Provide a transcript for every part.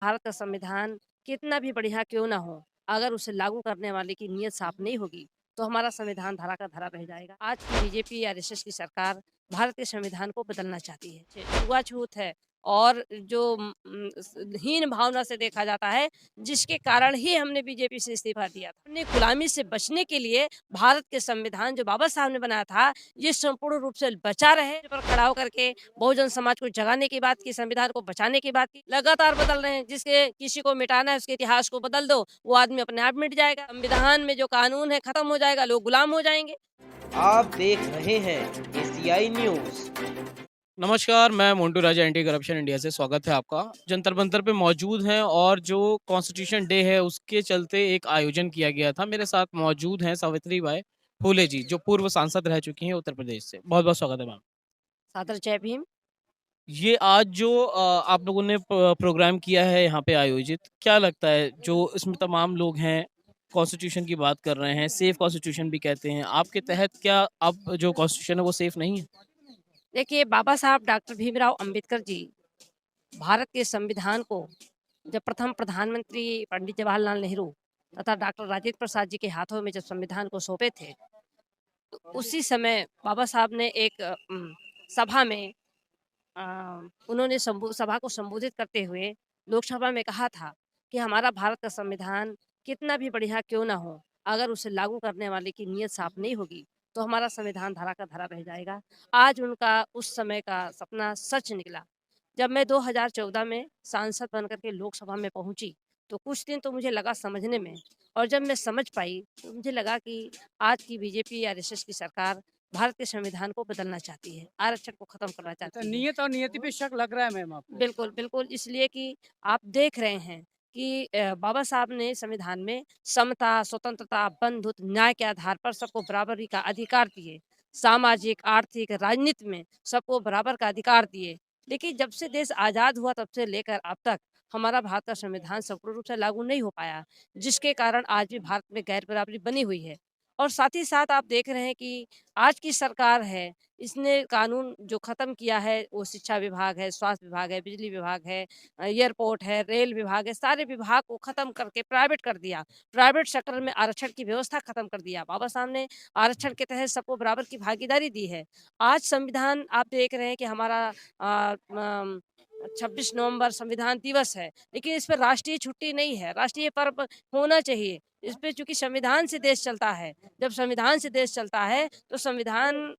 भारत का संविधान कितना भी बढ़िया क्यों ना हो, अगर उसे लागू करने वाले की नीयत साफ नहीं होगी, तो हमारा संविधान धरा का धरा रह जाएगा। आज की बीजेपी या आरएसएस की सरकार भारत के संविधान को बदलना चाहती है। छुआछूत है और जो हीन भावना से देखा जाता है, जिसके कारण ही हमने बीजेपी से इस्तीफा दिया था। अपनी गुलामी से बचने के लिए भारत के संविधान जो बाबा साहब ने बनाया था, ये संपूर्ण रूप से बचा रहे पर खड़ा होकर के बहुजन समाज को जगाने की बात की, संविधान को बचाने की बात की, लगातार बदल रहे हैं। जिसके किसी को मिटाना है उसके इतिहास को बदल दो, वो आदमी अपने आप मिट जाएगा। संविधान में जो कानून है खत्म हो जाएगा, लोग गुलाम हो जाएंगे। आप देख रहे हैं एसीआई न्यूज़। नमस्कार, मैं मोंटू राजा एंटी करप्शन इंडिया से स्वागत है आपका। जंतर मंतर पे मौजूद हैं और जो कॉन्स्टिट्यूशन डे है उसके चलते एक आयोजन किया गया था। मेरे साथ मौजूद हैं सावित्री बाई फुले जी, जो पूर्व सांसद रह चुकी हैं उत्तर प्रदेश से। बहुत-बहुत स्वागत है मैम। सादर जय भीम। ये आज जो आप लोगों ने प्रोग्राम किया है यहाँ पे आयोजित, क्या लगता है जो इसमें तमाम लोग हैं, कॉन्स्टिट्यूशन की बात कर रहे हैं, सेफ कॉन्स्टिट्यूशन भी कहते हैं। आपके तहत क्या अब जो कॉन्स्टिट्यूशन है वो सेफ नहीं है? देखिए, बाबा साहब डॉक्टर भीमराव अंबेडकर जी भारत के संविधान को जब प्रथम प्रधानमंत्री पंडित जवाहरलाल नेहरू तथा डॉक्टर राजेंद्र प्रसाद जी के हाथों में जब संविधान को सौंपे थे, तो उसी समय बाबा साहब ने एक सभा में अ, उन्होंने सभा को संबोधित करते हुए लोकसभा में कहा था कि हमारा भारत का संविधान कितना भी बढ़िया क्यों ना हो, अगर उसे लागू करने वाले की नीयत साफ नहीं होगी, तो हमारा संविधान धरा का धरा रह जाएगा। आज उनका उस समय का सपना सच निकला। जब मैं 2014 में सांसद बनकर के लोकसभा में पहुंची, तो कुछ दिन तो मुझे लगा समझने में, और जब मैं समझ पाई तो मुझे लगा कि आज की बीजेपी या आरएसएस की सरकार भारत के संविधान को बदलना चाहती है, आरक्षण को खत्म करना अच्छा, चाहती है। नियत और नियति पे शक लग रहा है मैम आपको? बिल्कुल, बिल्कुल, इसलिए कि आप देख रहे हैं कि बाबा साहब ने संविधान में समता, स्वतंत्रता, बंधुत्व, न्याय के आधार पर सबको बराबरी का अधिकार दिए। सामाजिक, आर्थिक, राजनीति में सबको बराबर का अधिकार दिए। लेकिन जब से देश आज़ाद हुआ तब से लेकर अब तक हमारा भारत का संविधान संपूर्ण रूप से लागू नहीं हो पाया, जिसके कारण आज भी भारत में गैर बराबरी बनी हुई है। और साथ ही साथ आप देख रहे हैं कि आज की सरकार है, इसने कानून जो ख़त्म किया है, वो शिक्षा विभाग है, स्वास्थ्य विभाग है, बिजली विभाग है, एयरपोर्ट है, रेल विभाग है, सारे विभाग को ख़त्म करके प्राइवेट कर दिया। प्राइवेट सेक्टर में आरक्षण की व्यवस्था ख़त्म कर दिया। बाबा साहब ने आरक्षण के तहत सबको बराबर की भागीदारी दी है। आज संविधान आप देख रहे हैं कि हमारा 26 नवंबर संविधान दिवस है, लेकिन इस पे राष्ट्रीय छुट्टी नहीं है, राष्ट्रीय पर्व होना चाहिए। इस पे चूँकि संविधान से देश चलता है, जब संविधान से देश चलता है, तो संविधान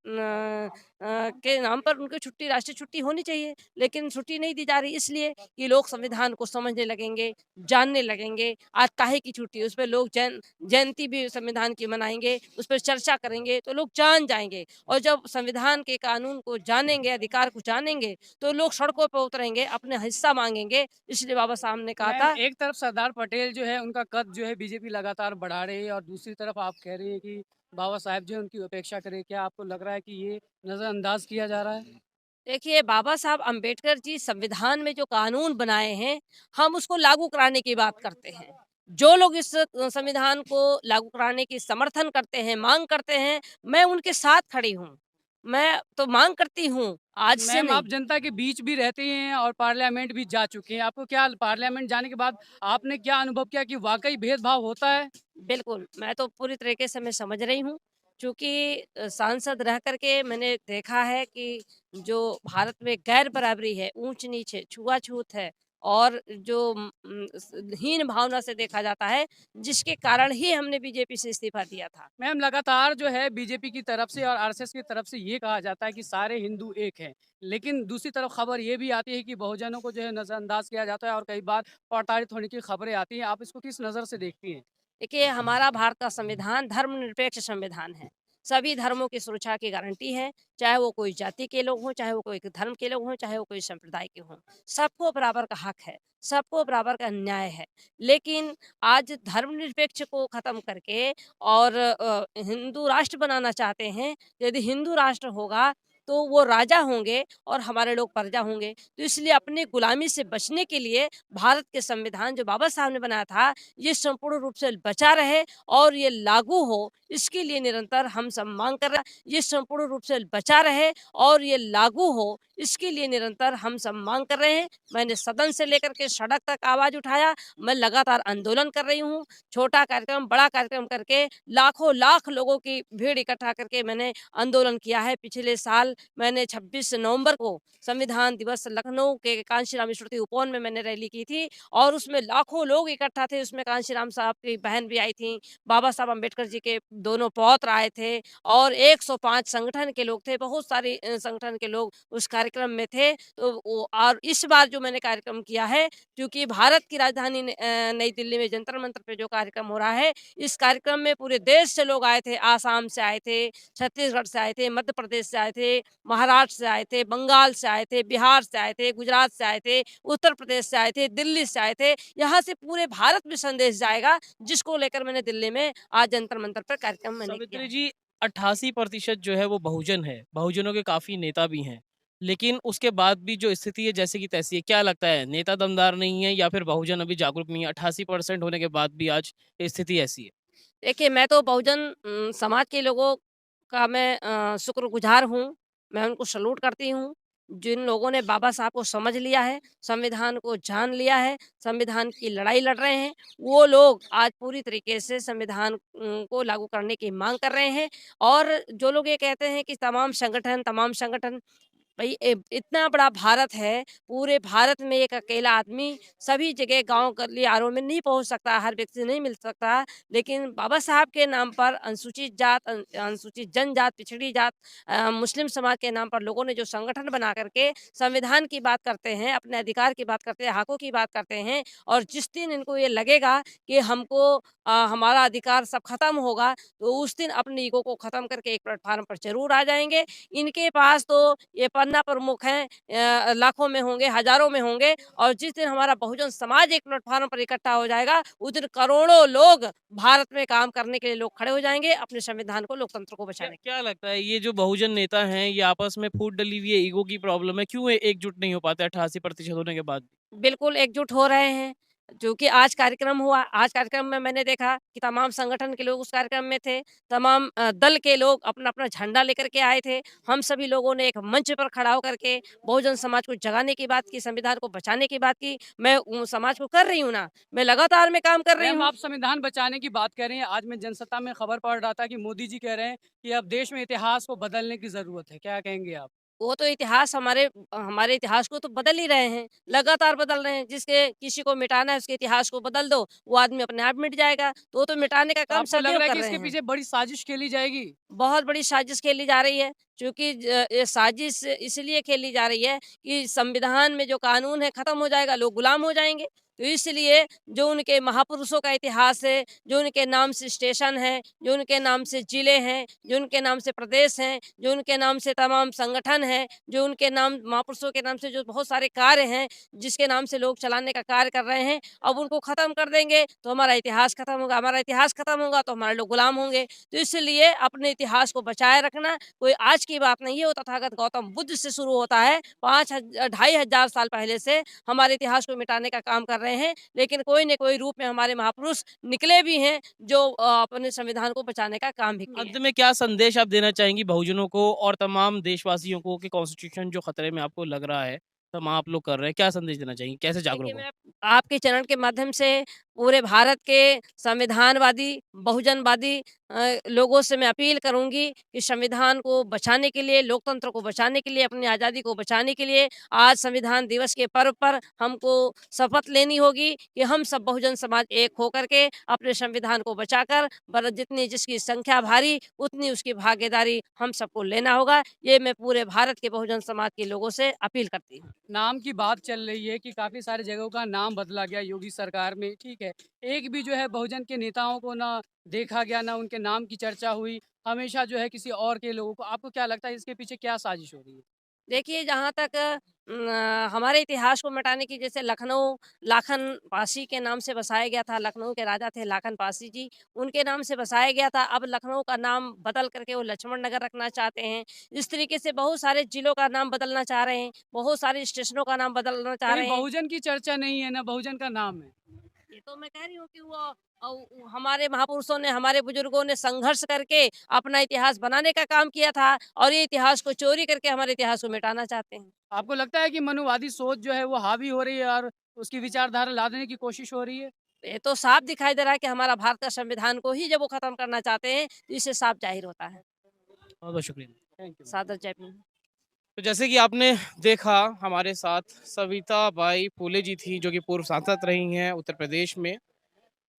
के नाम पर उनको छुट्टी, राष्ट्रीय छुट्टी होनी चाहिए, लेकिन छुट्टी नहीं दी जा रही, इसलिए कि लोग संविधान को समझने लगेंगे, जानने लगेंगे। आज काहे की छुट्टी, उस पे लोग जयंती भी संविधान की मनाएँगे, उस पर चर्चा करेंगे, तो लोग जान जाएँगे, और जब संविधान के कानून को जानेंगे, अधिकार को जानेंगे, तो लोग सड़कों पे उतरेंगे, अपना हिस्सा माँगेंगे। इसलिए बाबा साहब ने कहा मैम, था। एक तरफ सरदार पटेल जो है उनका कद जो है बीजेपी लगातार बढ़ा रही है और दूसरी तरफ आप कह रही हैं कि बाबा साहब जो है उनकी उपेक्षा करें। क्या आपको लग रहा है कि ये नज़रअंदाज किया जा रहा है? देखिए, बाबा साहब अम्बेडकर जी संविधान में जो कानून बनाए हैं, हम उसको लागू कराने की बात करते हैं। जो लोग इस संविधान को लागू कराने की समर्थन करते हैं, माँग करते हैं, मैं उनके साथ खड़ी हूँ। मैं तो माँग करती हूँ, आज से मैम, नहीं। आप जनता के बीच भी रहती हैं और पार्लियामेंट भी जा चुकी हैं। आपको क्या पार्लियामेंट जाने के बाद आपने क्या अनुभव किया कि वाक़ई भेदभाव होता है? बिल्कुल, मैं तो पूरी तरीके से मैं समझ रही हूँ, चूँकि सांसद रह कर के मैंने देखा है कि जो भारत में गैर बराबरी है, ऊँच-नीच है, छुआ-छूत है, और जो हीन भावना से देखा जाता है, जिसके कारण ही हमने बीजेपी से इस्तीफा दिया था। मैम, लगातार जो है बीजेपी की तरफ से और आरएसएस की तरफ से ये कहा जाता है कि सारे हिंदू एक हैं। लेकिन दूसरी तरफ खबर ये भी आती है कि बहुजनों को जो है नज़रअंदाज किया जाता है और कई बार प्रताड़ित होने की खबरें आती हैं। आप इसको किस नज़र से देखती हैं? देखिए, हमारा भारत का संविधान धर्मनिरपेक्ष संविधान है। सभी धर्मों की सुरक्षा की गारंटी है, चाहे वो कोई जाति के लोग हों, चाहे वो कोई धर्म के लोग हों, चाहे वो कोई संप्रदाय के हों। सबको बराबर का हक है, सबको बराबर का न्याय है। लेकिन आज धर्मनिरपेक्ष को ख़त्म करके और हिंदू राष्ट्र बनाना चाहते हैं। यदि हिंदू राष्ट्र होगा, तो वो राजा होंगे और हमारे लोग प्रजा होंगे। तो इसलिए अपनी गुलामी से बचने के लिए भारत के संविधान जो बाबा साहब ने बनाया था, ये संपूर्ण रूप से बचा रहे और ये लागू हो, इसके लिए निरंतर हम सब मांग कर रहे हैं। ये संपूर्ण रूप से बचा रहे और ये लागू हो, इसके लिए निरंतर हम सब मांग कर रहे हैं। मैंने सदन से लेकर के सड़क तक आवाज़ उठाया, मैं लगातार आंदोलन कर रही हूँ। छोटा कार्यक्रम, बड़ा कार्यक्रम करके लाखों लाख लोगों की भीड़ इकट्ठा करके मैंने आंदोलन किया है। पिछले साल मैंने 26 नवंबर को संविधान दिवस लखनऊ के कांशीराम स्मृति उपवन में मैंने रैली की थी और उसमें लाखों लोग इकट्ठा थे। उसमें कांशीराम साहब की बहन भी आई थी, बाबा साहब अम्बेडकर जी के दोनों पौत्र आए थे और 105 संगठन के लोग थे, बहुत सारे संगठन के लोग उस कार्यक्रम में थे। तो वो और इस बार जो मैंने कार्यक्रम किया है, क्योंकि भारत की राजधानी नई दिल्ली में जंतर मंतर पे जो कार्यक्रम हो रहा है, इस कार्यक्रम में पूरे देश से लोग आए थे। आसाम से आए थे, छत्तीसगढ़ से आए थे, मध्य प्रदेश से आए थे, महाराष्ट्र से आए थे, बंगाल से आए थे, बिहार से आए थे, गुजरात से आए थे, उत्तर प्रदेश से आए थे, दिल्ली से आए थे। यहाँ से पूरे भारत में संदेश जाएगा, जिसको लेकर मैंने दिल्ली में आज जंतर मंतर पर कार्यक्रम मैंने किया सावित्री है। जी, 88% जो है वो बहुजन है, बहुजनों के काफी नेता भी हैं, लेकिन उसके बाद भी जो स्थिति है जैसे की तैसी है। क्या लगता है, नेता दमदार नहीं है या फिर बहुजन अभी जागरूक नहीं है? 88% होने के बाद भी आज स्थिति ऐसी है। देखिए, मैं तो बहुजन समाज के लोगों का मैं शुक्रगुज़ार हूँ। मैं उनको सैल्यूट करती हूँ, जिन लोगों ने बाबा साहब को समझ लिया है, संविधान को जान लिया है, संविधान की लड़ाई लड़ रहे हैं। वो लोग आज पूरी तरीके से संविधान को लागू करने की माँग कर रहे हैं और जो लोग ये कहते हैं कि तमाम संगठन भई इतना बड़ा भारत है, पूरे भारत में एक अकेला आदमी सभी जगह गाँव गलियारों में नहीं पहुँच सकता, हर व्यक्ति नहीं मिल सकता। लेकिन बाबा साहब के नाम पर अनुसूचित जात, अनुसूचित जनजात, पिछड़ी जात, मुस्लिम समाज के नाम पर लोगों ने जो संगठन बना कर के संविधान की बात करते हैं, अपने अधिकार की बात करते हैं, हकों की बात करते हैं और जिस दिन इनको ये लगेगा कि हमको हमारा अधिकार सब खत्म होगा, तो उस दिन अपने ईगो को खत्म करके एक प्लेटफ़ार्म पर ज़रूर आ जाएँगे। इनके पास तो ये पन्ना प्रमुख हैं, लाखों में होंगे, हज़ारों में होंगे और जिस दिन हमारा बहुजन समाज एक प्लेटफ़ार्म पर इकट्ठा हो जाएगा, उस दिन करोड़ों लोग भारत में काम करने के लिए लोग खड़े हो जाएँगे, अपने संविधान को, लोकतंत्र को क्या बचाने के क्या लगता है, ये जो बहुजन नेता हैं, ये आपस में फूट डली हुई है, ईगो की प्रॉब्लम है, क्यों एकजुट नहीं हो पाते 88% होने के बाद भी? बिल्कुल एकजुट हो रहे हैं। चूँकि आज कार्यक्रम हुआ, आज कार्यक्रम में मैंने देखा कि तमाम संगठन के लोग उस कार्यक्रम में थे, तमाम दल के लोग अपना-अपना झंडा लेकर के आए थे। हम सभी लोगों ने एक मंच पर खड़ा होकर के बहुजन समाज को जगाने की बात की, संविधान को बचाने की बात की। मैं समाज को कर रही हूँ ना, मैं लगातार मैं काम कर रही मैम, हूँ। आप संविधान बचाने की बात कर रही हैं। आज मैं जनसत्ता में खबर पढ़ रहा था कि मोदी जी कह रहे हैं कि अब देश में इतिहास को बदलने की ज़रूरत है। क्या कहेंगे आप? वो तो इतिहास हमारे इतिहास को तो बदल ही रहे हैं, लगातार बदल रहे हैं। जिसके किसी को मिटाना है उसके इतिहास को बदल दो, वो आदमी अपने आप मिट जाएगा। तो वो तो मिटाने का तो काम आपको लग सदैव रहा है कर कि रहे इसके हैं। पीछे बड़ी साजिश खेली जाएगी? बहुत बड़ी साजिश खेली जा रही है, क्योंकि ये साजिश इसलिए खेली जा रही है कि संविधान में जो कानून है खत्म हो जाएगा, लोग गुलाम हो जाएँगे। तो इसलिए जो उनके महापुरुषों का इतिहास है, जो उनके नाम से स्टेशन है, जो उनके नाम से ज़िले हैं, जो उनके नाम से प्रदेश हैं, जो उनके नाम से तमाम संगठन हैं, जो उनके नाम महापुरुषों के नाम से जो बहुत सारे कार्य हैं, जिसके नाम से लोग चलाने का कार्य कर रहे हैं, अब उनको खत्म कर देंगे, तो हमारा इतिहास खत्म होगा। हमारा इतिहास खत्म होगा, तो हमारे लोग गुलाम होंगे। तो इसलिए अपने इतिहास को बचाए रखना कोई आज की बात नहीं है, वो तथागत गौतम बुद्ध से शुरू होता है। 5 ढाई हज़ार साल पहले से हमारे इतिहास को मिटाने का काम कर रहे हैं, लेकिन कोई न कोई रूप में हमारे महापुरुष निकले भी हैं, जो अपने संविधान को बचाने का काम भी किए अंत हैं। में क्या संदेश आप देना चाहेंगी बहुजनों को और तमाम देशवासियों को कि कॉन्स्टिट्यूशन जो खतरे में आपको लग रहा है, तमाम आप लोग कर रहे हैं, क्या संदेश देना चाहेंगी? कैसे देखिए, जागरूक हों? मैं आपके चैनल के माध्यम से पूरे भारत के संविधानवादी, बहुजनवादी लोगों से मैं अपील करूँगी कि संविधान को बचाने के लिए, लोकतंत्र को बचाने के लिए, अपनी आज़ादी को बचाने के लिए आज संविधान दिवस के पर्व पर हमको शपथ लेनी होगी कि हम सब बहुजन समाज एक होकर के अपने संविधान को बचाकर जितनी जिसकी संख्या भारी, उतनी उसकी भागीदारी हम सबको लेना होगा। ये मैं पूरे भारत के बहुजन समाज के लोगों से अपील करती हूँ। नाम की बात चल रही है कि काफ़ी सारी जगहों का नाम बदला गया योगी सरकार में, ठीक है। एक भी जो है बहुजन के नेताओं को ना देखा गया, ना उनके नाम की चर्चा हुई। हमेशा जो है किसी और के लोगों को, आपको क्या लगता है इसके पीछे क्या साजिश हो रही है? देखिए, जहाँ तक हमारे इतिहास को मिटाने की, जैसे लखनऊ लाखन पासी के नाम से बसाया गया था, लखनऊ के राजा थे लाखन पासी जी, उनके नाम से बसाया गया था। अब लखनऊ का नाम बदल करके वो लक्ष्मण नगर रखना चाहते हैं। इस तरीके से बहुत सारे जिलों का नाम बदलना चाह रहे हैं, बहुत सारे स्टेशनों का नाम बदलना चाह कहीं रहे हैं। बहुजन की चर्चा नहीं है, ना बहुजन का नाम है। ये तो मैं कह रही हूँ कि हमारे महापुरुषों ने, हमारे बुजुर्गों ने संघर्ष करके अपना इतिहास बनाने का काम किया था, और ये इतिहास को चोरी करके हमारे इतिहास को मिटाना चाहते हैं। आपको लगता है कि मनुवादी सोच जो है वो हावी हो रही है और उसकी विचारधारा लादने की कोशिश हो रही है? ये तो साफ दिखाई दे रहा है कि हमारा भारत का संविधान को ही जब वो खत्म करना चाहते हैं, तो इससे साफ जाहिर होता है। बहुत बहुत शुक्रिया। Thank you. सादर जय भीम। तो जैसे कि आपने देखा, हमारे साथ सविता बाई फुले जी थी, जो कि पूर्व सांसद रही हैं उत्तर प्रदेश में,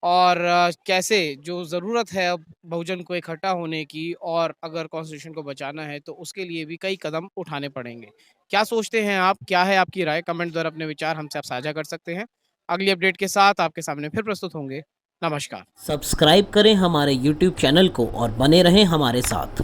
और कैसे जो ज़रूरत है अब बहुजन को इकट्ठा होने की, और अगर कॉन्स्टिट्यूशन को बचाना है तो उसके लिए भी कई कदम उठाने पड़ेंगे। क्या सोचते हैं आप? क्या है आपकी राय? कमेंट द्वारा अपने विचार हमसे आप साझा कर सकते हैं। अगली अपडेट के साथ आपके सामने फिर प्रस्तुत होंगे। नमस्कार। सब्सक्राइब करें हमारे YouTube चैनल को और बने रहें हमारे साथ।